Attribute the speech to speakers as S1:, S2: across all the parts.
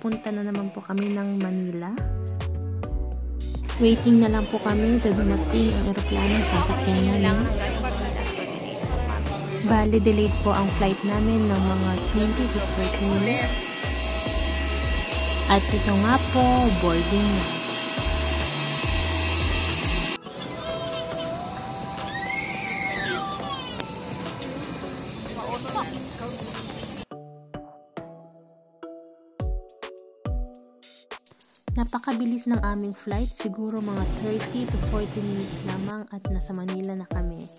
S1: papunta na naman po kami ng Manila. Waiting na lang po kami na dumating ang aeroplanong sasakyan namin. Bali, delayed po ang flight namin ng mga 20 to 30 minutes. At ito nga po, boarding na. Napakabilis ng aming flight, siguro mga 30 to 40 minutes lamang at nasa Manila na kami.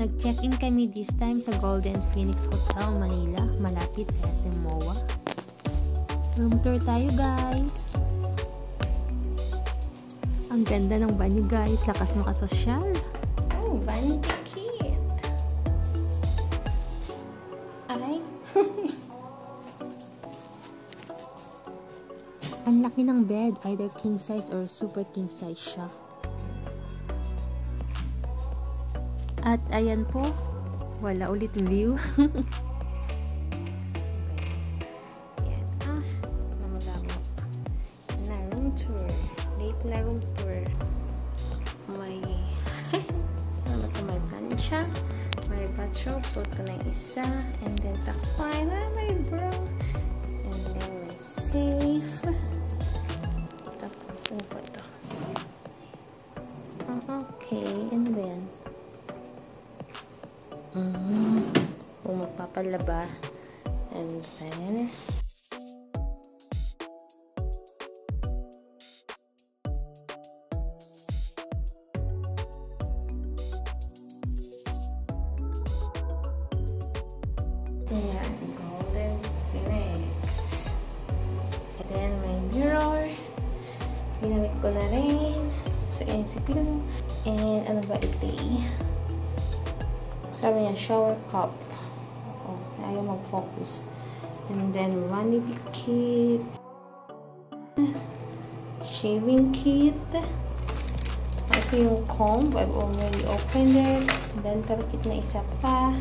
S1: Nag-check-in kami this time sa Golden Phoenix Hotel, Manila, malapit sa SM MOA. Room tour tayo guys! Ang ganda ng banyo guys, lakas makasosyal! Oh, vanity kit! Aray! Ang laki ng bed, either king size or super king size siya. At ayan po, wala ulit view. Ayan, namalabo. Na room tour. Late na room tour. May, may plancha, may bathrobe, suot ko na yung isa, and then takpay na may bro. And then may safe. Ano po ito? Okay. Ano ba yan? Kung magpapalaba. And then ayan. Golden Phoenix. And then may mirror. Ginamit ko na rin. So, ayan si pillow. And, ano ba ito? Sabi niya, shower cup. Oh, ayaw mag-focus. And then, vanity kit. Shaving kit. Ito yung comb. I've already opened it. Dental kit na isa pa.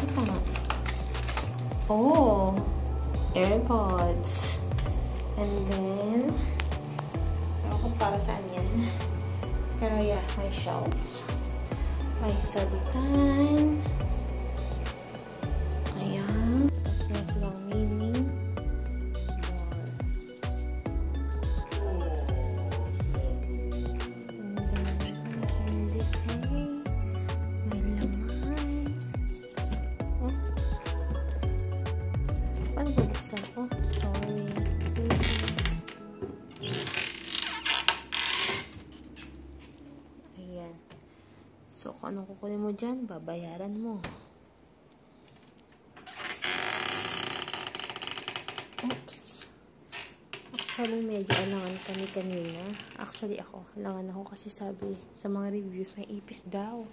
S1: Ito nga. Oh! AirPods. And then, ewan ko para saan yan. Pero yeah, may shelf. May sabitan. Ayan. Tapos may silang mini. And then, candy tray. May laman. Oh. Paano bubuksan ko? Sorry. Ayan. So, kung anong kukunin mo dyan, babayaran mo. Oops. Actually, medyo alangan kami kanina. Actually, alangan ako kasi sabi sa mga reviews, may ipis daw.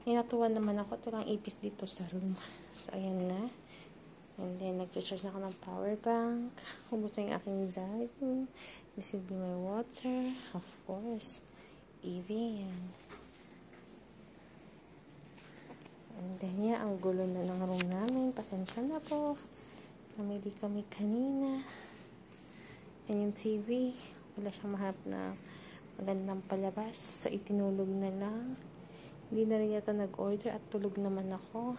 S1: Natuwa naman ako. Ito lang ipis dito sa room. So, ayan na. And then, nag-charge na ako ng power bank. Ubus na yung aking ziping. This will be my water. Of course. Evian. And then, yeah, ang gulo na ng room namin. Pasensya na po. Namili kami kanina. And yung TV, wala siyang mahanap na magandang palabas. So, itinulog na lang. Hindi na rin yata nag-order at tulog naman ako.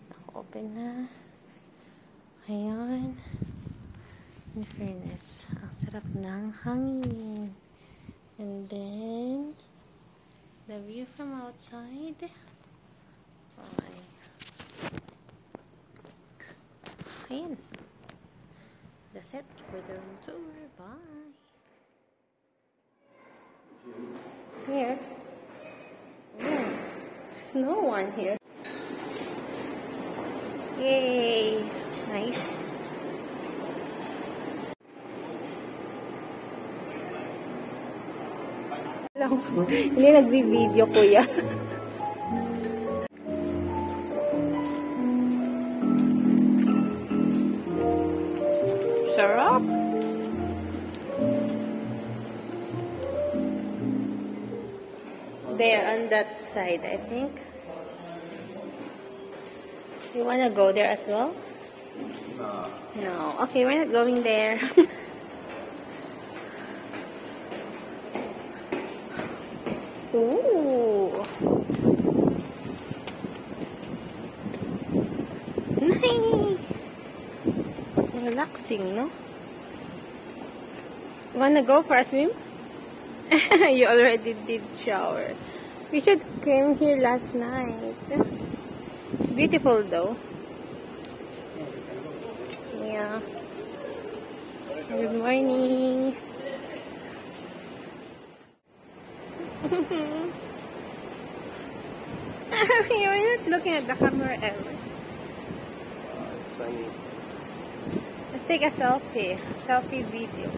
S1: Naka-open na. Ayan. In fairness, ang sarap ng hangin. And then, the view from outside. Okay. Ayan. That's it for the room tour. Bye. Here. There's no one here. Yay! Nice. Hindi nagbi-video kuya. Sarap. There on that side, I think. You wanna go there as well? No. Okay, we're not going there. Ooh. Nice. Relaxing, no? Wanna go for a swim? You already did shower. We should came here last night. It's beautiful though. Yeah. Good morning. You're not looking at the camera ever.
S2: It's sunny.
S1: Let's take a selfie. Selfie video.